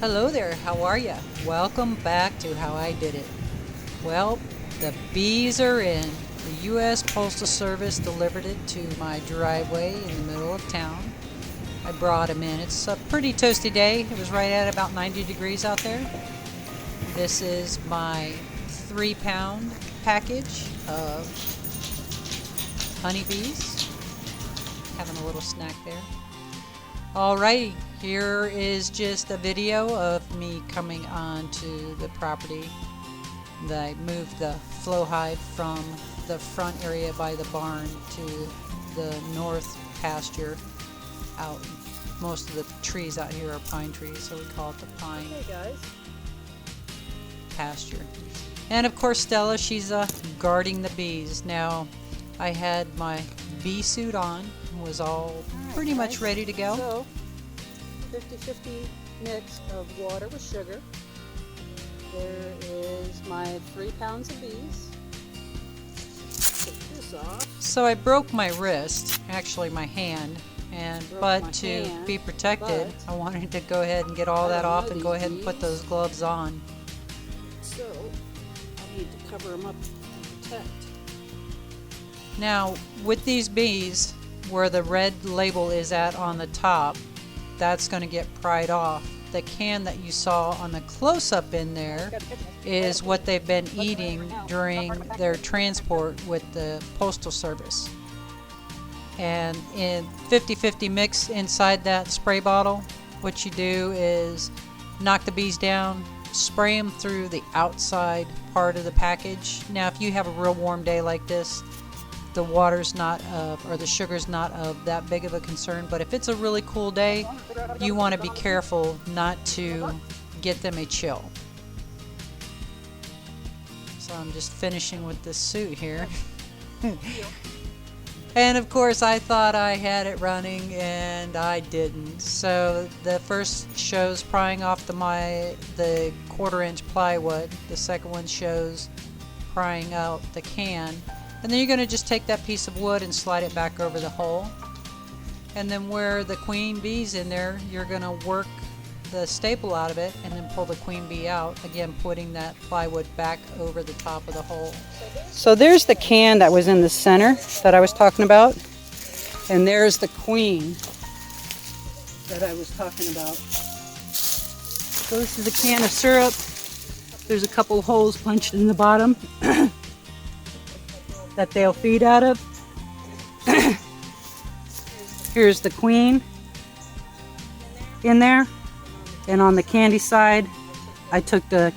Hello there, how are ya? Welcome back to How I Did It. Well, the bees are in. The U.S. Postal Service delivered it to my driveway in the middle of town. I brought them in. It's a pretty toasty day. It was right at about 90 degrees out there. This is my 3-pound package of honeybees. Having a little snack there. Alrighty, here is just a video of me coming onto the property. I moved the flow hive from the front area by the barn to the north pasture out. Most of the trees out here are pine trees, so we call it the pine pasture. And of course Stella, she's guarding the bees. Now, I had my bee suit on, was all pretty much ready to go. So, 50-50 mix of water with sugar. There is my 3 pounds of bees. Take this off. So I broke my wrist, actually my hand, but to be protected, I wanted to go ahead and get all that off and go ahead and put those gloves on. So, I need to cover them up and protect. Now, with these bees, where the red label is at on the top, that's going to get pried off. The can that you saw on the close-up in there is what they've been eating during their transport with the Postal Service. And in 50-50 mix inside that spray bottle, what you do is knock the bees down, spray them through the outside part of the package. Now, if you have a real warm day like this, the water's not or the sugar's not of that big of a concern, but if it's a really cool day, you want to be careful not to get them a chill. So I'm just finishing with this suit here. And of course I thought I had it running and I didn't. So the first shows prying off the 1/4-inch plywood. The second one shows prying out the can. And then you're going to just take that piece of wood and slide it back over the hole. And then where the queen bee's in there, you're going to work the staple out of it and then pull the queen bee out, again putting that plywood back over the top of the hole. So there's the can that was in the center that I was talking about. And there's the queen that I was talking about. So this is a can of syrup. There's a couple holes punched in the bottom that they'll feed out of. Here's the queen in there, and on the candy side I took the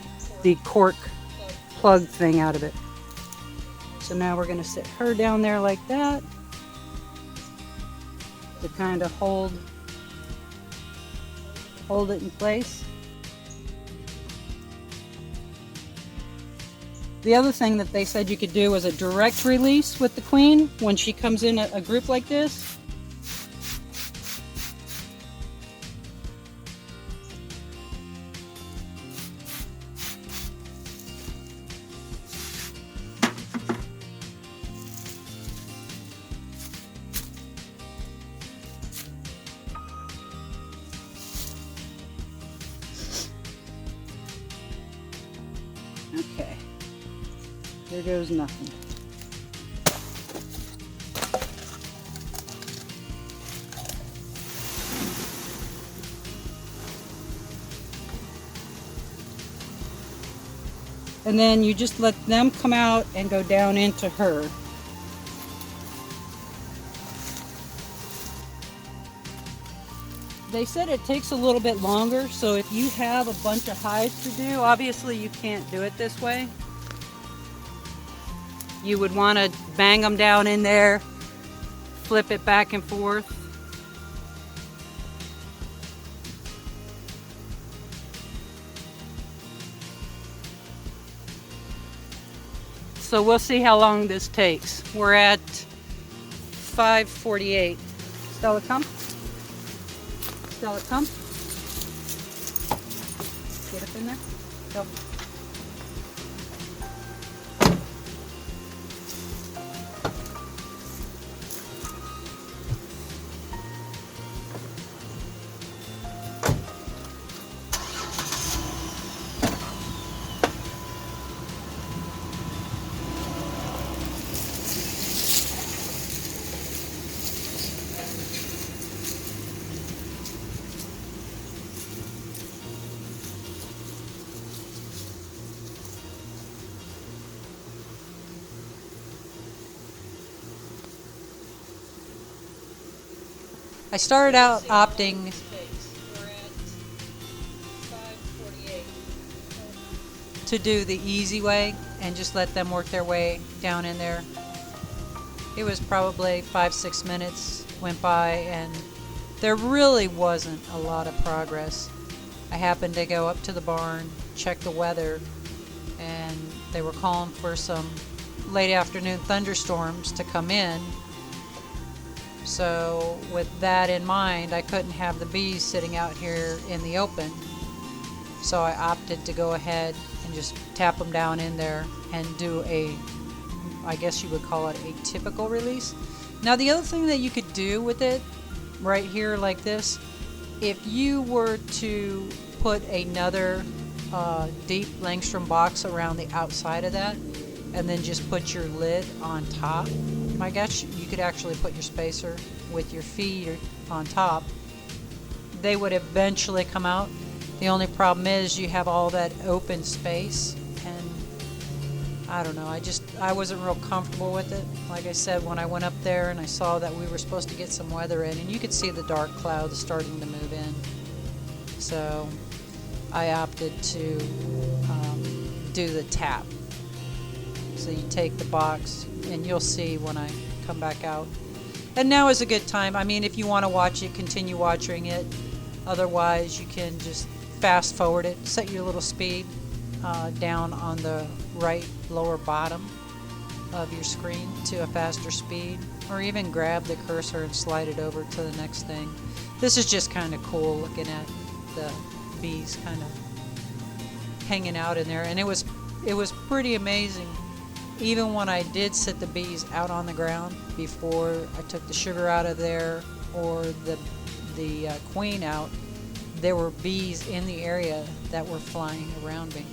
cork plug thing out of it. So now we're going to sit her down there like that to kind of hold it in place. The other thing that they said you could do was a direct release with the queen when she comes in a group like this. Okay. There goes nothing. And then you just let them come out and go down into her. They said it takes a little bit longer, so if you have a bunch of hives to do, obviously you can't do it this way. You would want to bang them down in there, flip it back and forth. So we'll see how long this takes. We're at 5:48. Stella, come. Stella, come. Get up in there. Go. I started out opting to do the easy way and just let them work their way down in there. It was probably 5-6 minutes went by and there really wasn't a lot of progress. I happened to go up to the barn, check the weather, and they were calling for some late afternoon thunderstorms to come in. So with that in mind, I couldn't have the bees sitting out here in the open. So I opted to go ahead and just tap them down in there and do a, I guess you would call it a typical release. Now the other thing that you could do with it right here like this, if you were to put another deep Langstrom box around the outside of that and then just put your lid on top, I guess you could actually put your spacer with your feed on top, they would eventually come out. The only problem is you have all that open space, and I don't know, I wasn't real comfortable with it. Like I said, when I went up there and I saw that we were supposed to get some weather in, and you could see the dark clouds starting to move in, so I opted to do the tap. So you take the box, and you'll see when I come back out. And now is a good time. I mean, if you want to watch it, continue watching it. Otherwise, you can just fast forward it. Set your little speed down on the right lower bottom of your screen to a faster speed. Or even grab the cursor and slide it over to the next thing. This is just kind of cool looking at the bees kind of hanging out in there. And it was pretty amazing. Even when I did set the bees out on the ground before I took the sugar out of there or the queen out, there were bees in the area that were flying around me.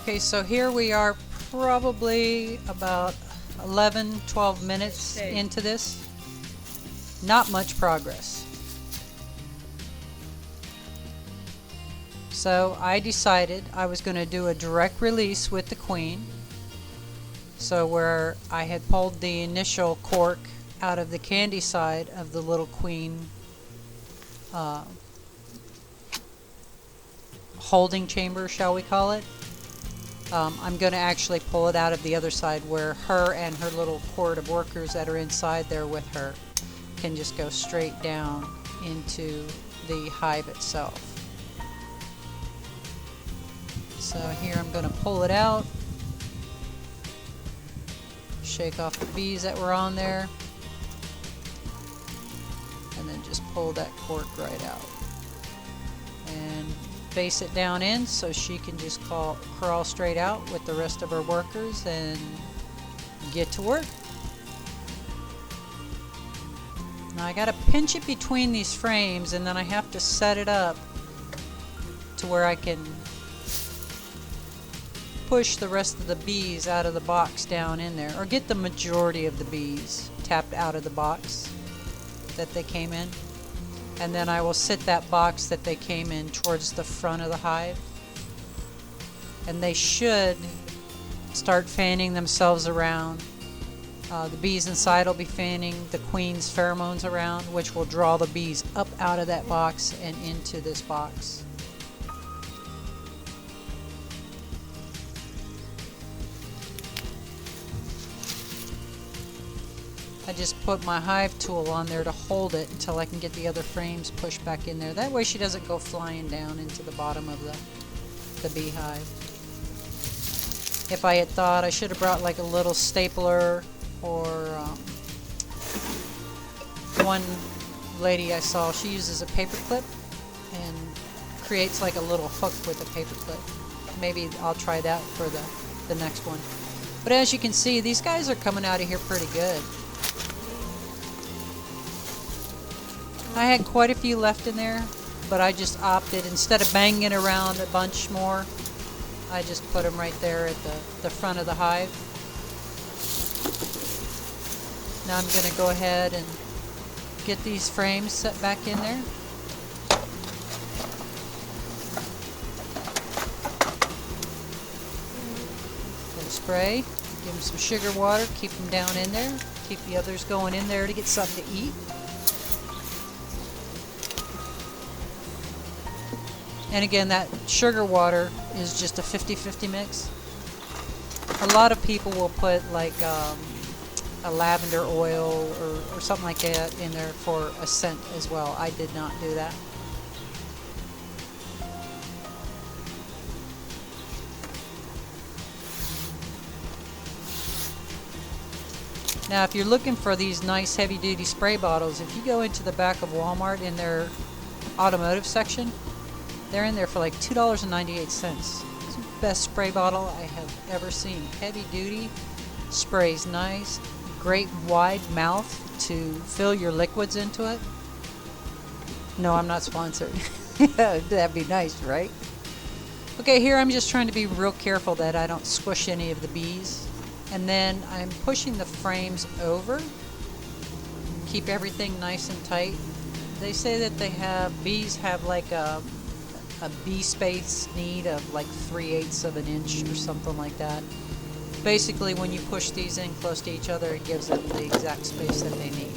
Okay, so here we are probably about 11-12 minutes into this. Not much progress. So I decided I was going to do a direct release with the queen. So where I had pulled the initial cork out of the candy side of the little queen holding chamber, shall we call it, I'm going to actually pull it out of the other side where her and her little cohort of workers that are inside there with her can just go straight down into the hive itself. So here I'm going to pull it out, shake off the bees that were on there, and then just pull that cork right out and face it down in so she can just crawl straight out with the rest of her workers and get to work. Now I got to pinch it between these frames, and then I have to set it up to where I can push the rest of the bees out of the box down in there, or get the majority of the bees tapped out of the box that they came in. And then I will sit that box that they came in towards the front of the hive, and they should start fanning themselves around. The bees inside will be fanning the queen's pheromones around, which will draw the bees up out of that box and into this box. I just put my hive tool on there to hold it until I can get the other frames pushed back in there. That way she doesn't go flying down into the bottom of the beehive. If I had thought, I should have brought like a little stapler, or one lady I saw, she uses a paper clip and creates like a little hook with a paper clip. Maybe I'll try that for the next one. But as you can see, these guys are coming out of here pretty good. I had quite a few left in there, but I just opted, instead of banging it around a bunch more, I just put them right there at the front of the hive. Now I'm going to go ahead and get these frames set back in there. Then spray, give them some sugar water, keep them down in there, keep the others going in there to get something to eat. And again, that sugar water is just a 50-50 mix. A lot of people will put like a lavender oil or something like that in there for a scent as well. I did not do that. Now if you're looking for these nice heavy-duty spray bottles, if you go into the back of Walmart in their automotive section, they're in there for like $2.98. It's the best spray bottle I have ever seen. Heavy duty, sprays nice, great wide mouth to fill your liquids into it. No, I'm not sponsored. That'd be nice, right? Okay, here I'm just trying to be real careful that I don't squish any of the bees. And then I'm pushing the frames over. Keep everything nice and tight. They say that bees have like a bee space need of like 3/8 of an inch or something like that. Basically, when you push these in close to each other, it gives them the exact space that they need.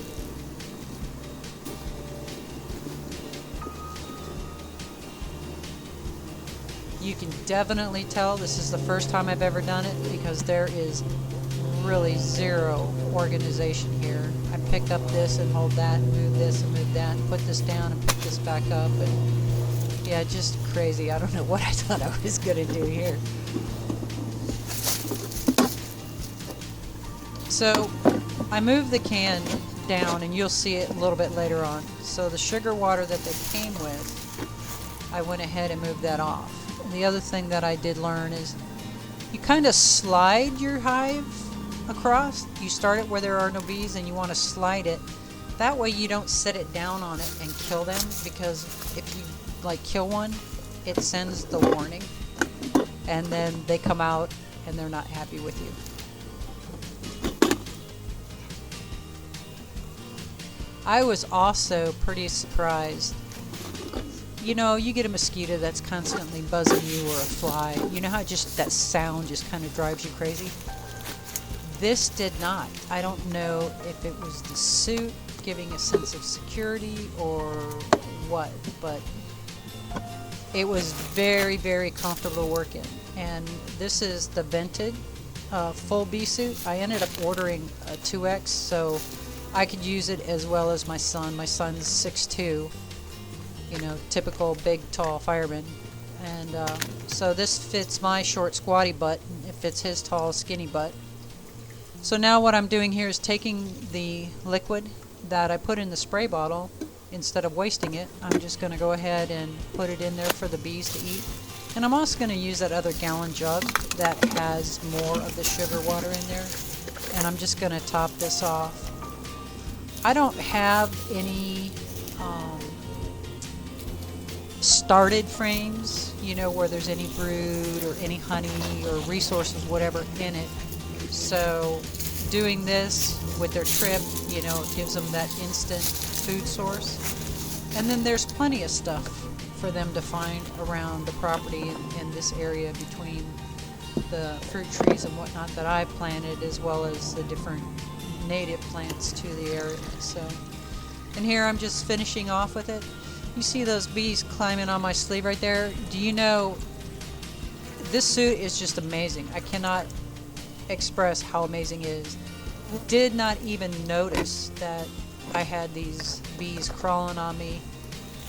You can definitely tell this is the first time I've ever done it, because there is really zero organization here. I pick up this and hold that, and move this and move that, and put this down and pick this back up, and yeah, just crazy. I don't know what I thought I was going to do here. So I moved the can down, and you'll see it a little bit later on. So the sugar water that they came with, I went ahead and moved that off. And the other thing that I did learn is you kind of slide your hive across. You start it where there are no bees, and you want to slide it. That way you don't set it down on it and kill them, because if you like kill one, it sends the warning. and then they come out and they're not happy with you. I was also pretty surprised. You know, you get a mosquito that's constantly buzzing you, or a fly. You know how just that sound just kind of drives you crazy? This did not. I don't know if it was the suit giving a sense of security or what, but it was very, very comfortable to work in. And this is the vented full bee suit. I ended up ordering a 2X so I could use it as well as my son. My son's 6'2", you know, typical big, tall fireman. And so this fits my short, squatty butt. It fits his tall, skinny butt. So now what I'm doing here is taking the liquid that I put in the spray bottle. Instead of wasting it, I'm just going to go ahead and put it in there for the bees to eat. And I'm also going to use that other gallon jug that has more of the sugar water in there. And I'm just going to top this off. I don't have any started frames, you know, where there's any brood or any honey or resources, whatever, in it. So doing this with their trip, you know, it gives them that instant food source. And then there's plenty of stuff for them to find around the property in this area between the fruit trees and whatnot that I've planted, as well as the different native plants to the area. So, and here I'm just finishing off with it. You see those bees climbing on my sleeve right there? Do you know, this suit is just amazing. I cannot express how amazing it is. Did not even notice that I had these bees crawling on me.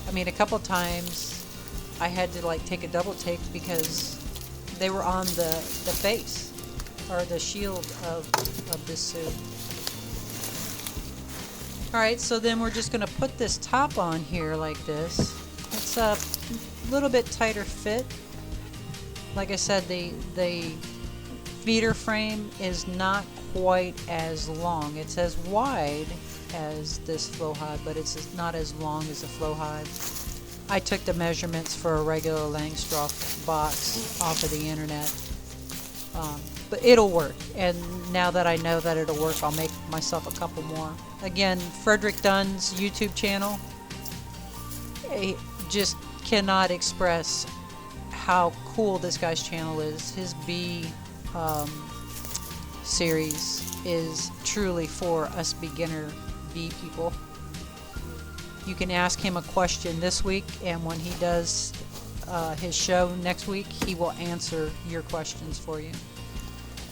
I mean, a couple times I had to like take a double take because they were on the face or the shield of this suit. Alright, so then we're just going to put this top on here like this. It's a little bit tighter fit. Like I said, the feeder frame is not quite as long. It's as wide as this flow hive, but it's not as long as the flow hive. I took the measurements for a regular Langstroth box off of the internet. But it'll work, and now that I know that it'll work, I'll make myself a couple more. Again, Frederick Dunn's YouTube channel, I just cannot express how cool this guy's channel is. His bee series is truly for us beginner bee people. You can ask him a question this week, and when he does his show next week, he will answer your questions for you.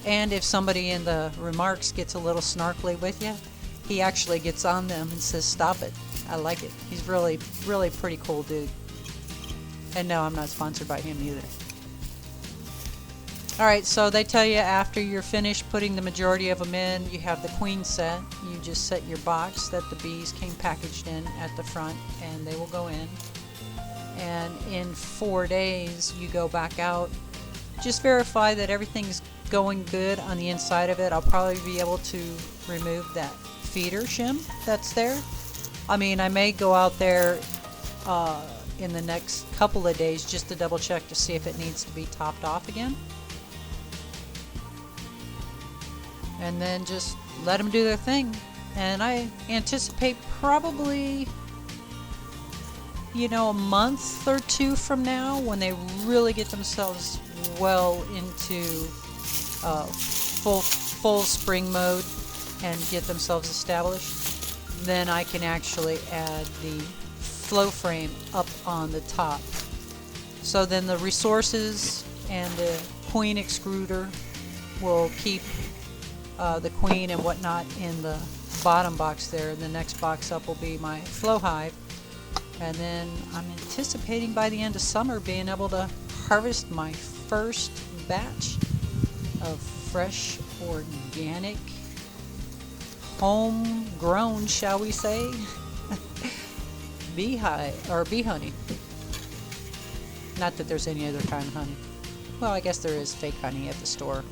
And if somebody in the remarks gets a little snarkly with you, he actually gets on them and says, "Stop it." I like it. He's really, really pretty cool dude. And no, I'm not sponsored by him either. Alright, so they tell you after you're finished putting the majority of them in, you have the queen set. You just set your box that the bees came packaged in at the front, and they will go in. And in 4 days, you go back out. Just verify that everything's going good on the inside of it. I'll probably be able to remove that feeder shim that's there. I mean, I may go out there in the next couple of days just to double check to see if it needs to be topped off again. And then just let them do their thing. And I anticipate probably, you know, a month or two from now, when they really get themselves well into full spring mode and get themselves established, then I can actually add the flow frame up on the top. So then the resources and the queen excluder will keep the queen and whatnot in the bottom box there. The next box up will be my flow hive, and then I'm anticipating by the end of summer being able to harvest my first batch of fresh, organic, homegrown, shall we say, bee hive or bee honey. Not that there's any other kind of honey. Well, I guess there is fake honey at the store.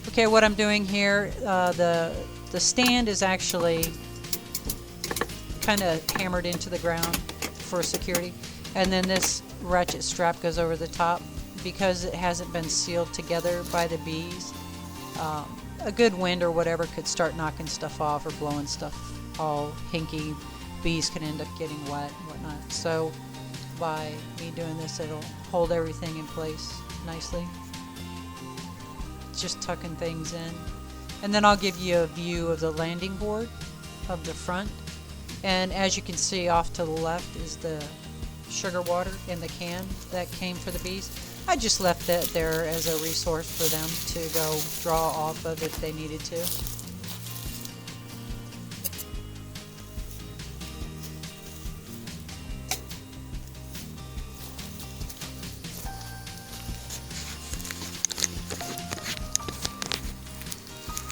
Okay, what I'm doing here, the stand is actually kind of hammered into the ground for security, and then this ratchet strap goes over the top because it hasn't been sealed together by the bees, a good wind or whatever could start knocking stuff off or blowing stuff all hinky. Bees can end up getting wet and whatnot. So by me doing this, it'll hold everything in place nicely. Just tucking things in. And then I'll give you a view of the landing board of the front. And as you can see, off to the left is the sugar water in the can that came for the bees. I just left that there as a resource for them to go draw off of if they needed to.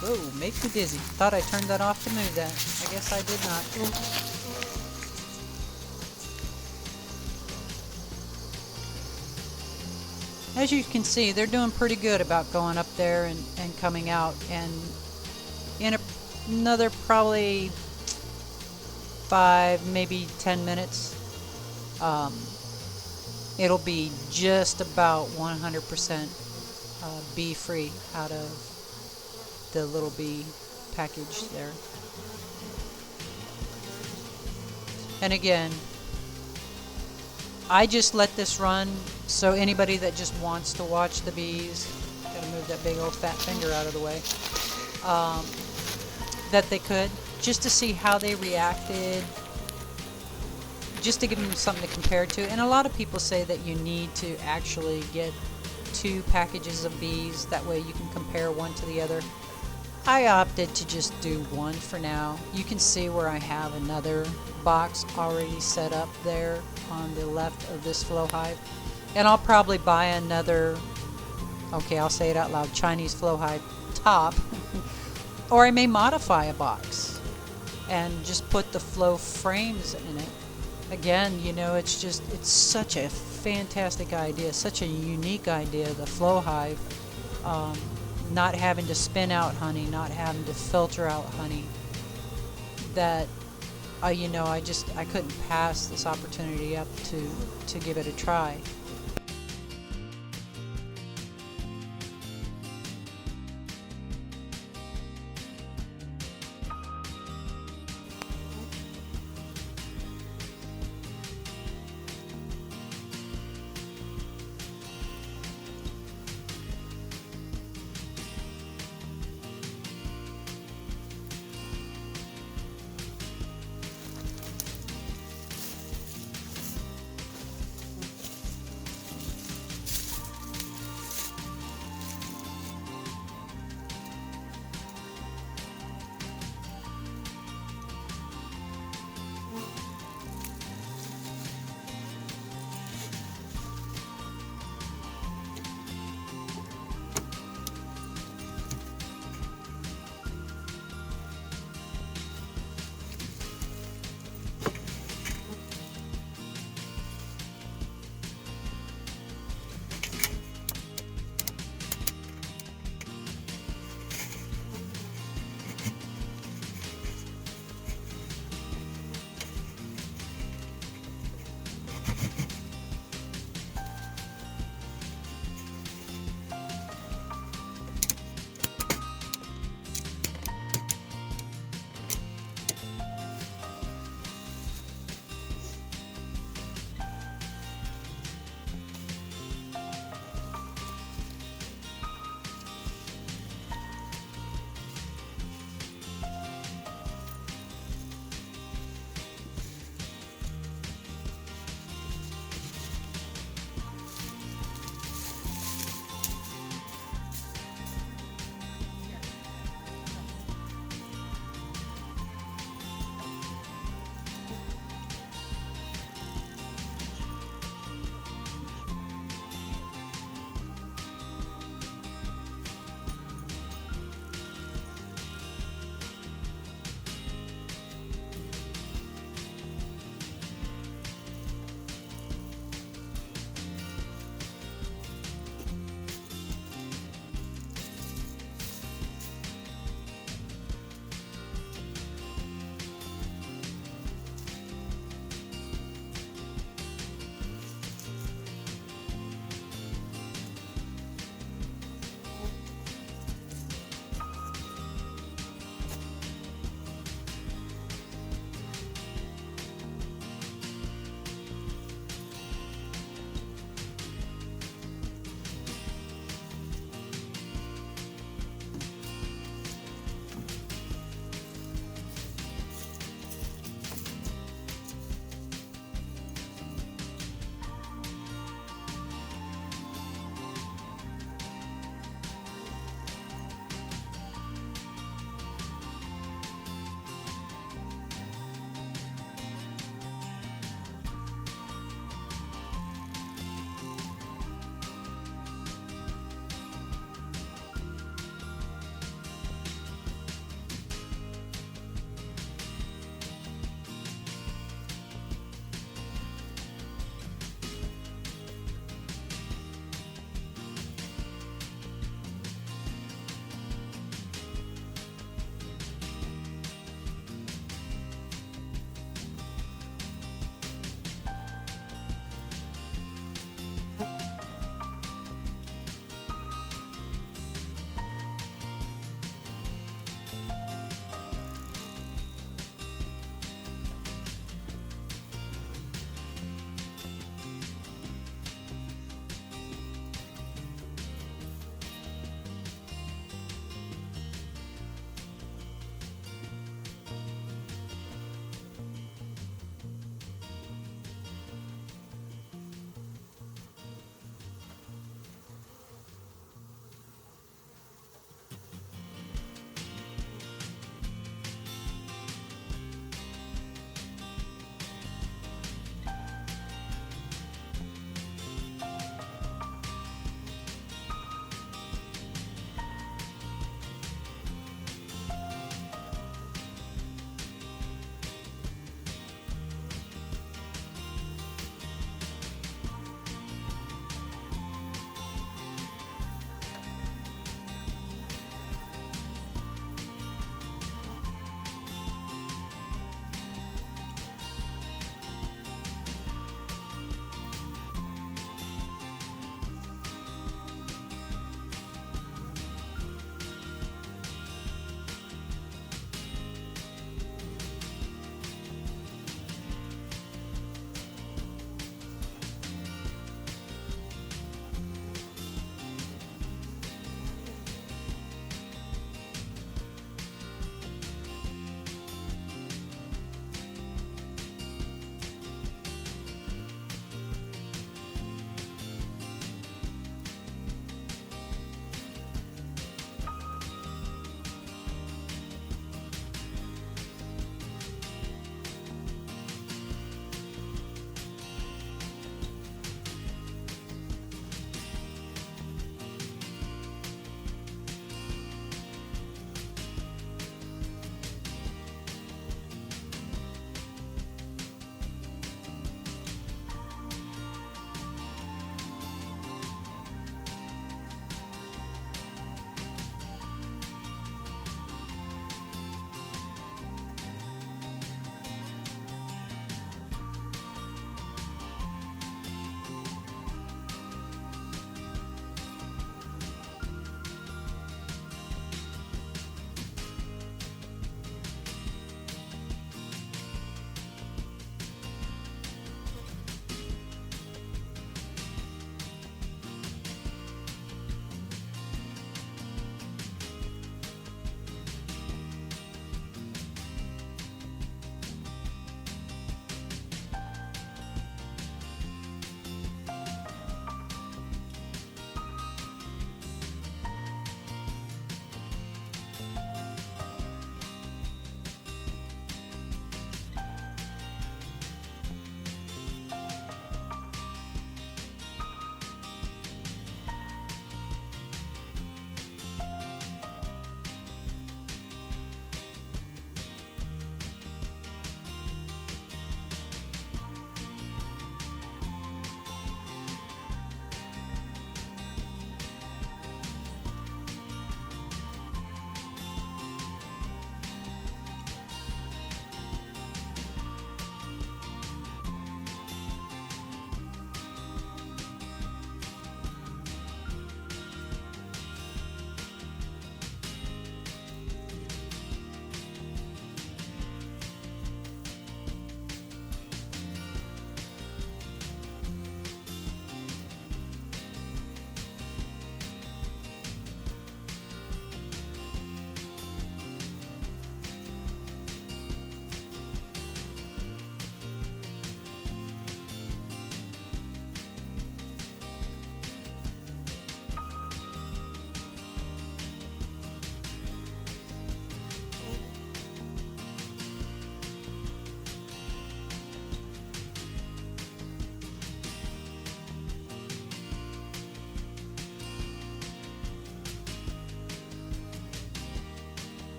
Whoa, make me dizzy. Thought I turned that off to move that. I guess I did not. As you can see, they're doing pretty good about going up there and coming out. And in another probably 5, maybe 10 minutes, it'll be just about 100% bee free out of the little bee package there. And again, I just let this run so anybody that just wants to watch the bees, gotta move that big old fat finger out of the way, that they could, just to see how they reacted, just to give them something to compare to. And a lot of people say that you need to actually get 2 packages of bees, that way you can compare one to the other. I opted to just do 1 for now. You can see where I have another box already set up there on the left of this flow hive. And I'll probably buy another, okay, I'll say it out loud, Chinese flow hive top. Or I may modify a box and just put the flow frames in it. Again, you know, it's such a fantastic idea, such a unique idea, the flow hive. Not having to spin out honey, not having to filter out honey, that you know, I couldn't pass this opportunity up to give it a try.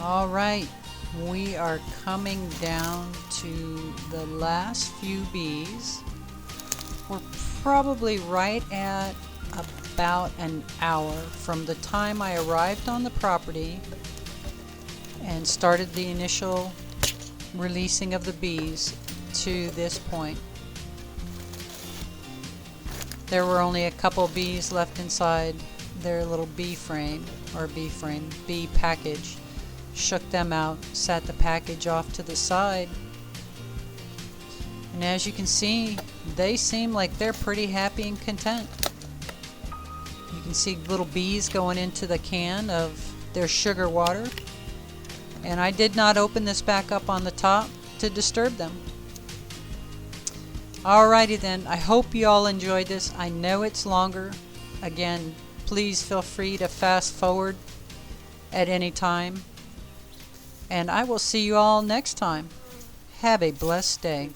All right, we are coming down to the last few bees. We're probably right at about an hour from the time I arrived on the property and started the initial releasing of the bees to this point. There were only a couple bees left inside their little bee package. Shook them out, sat the package off to the side, and as you can see, they seem like they're pretty happy and content. You can see little bees going into the can of their sugar water, and I did not open this back up on the top to disturb them. Alrighty then, I hope you all enjoyed this. I know it's longer. Again, please feel free to fast forward at any time. And I will see you all next time. Have a blessed day.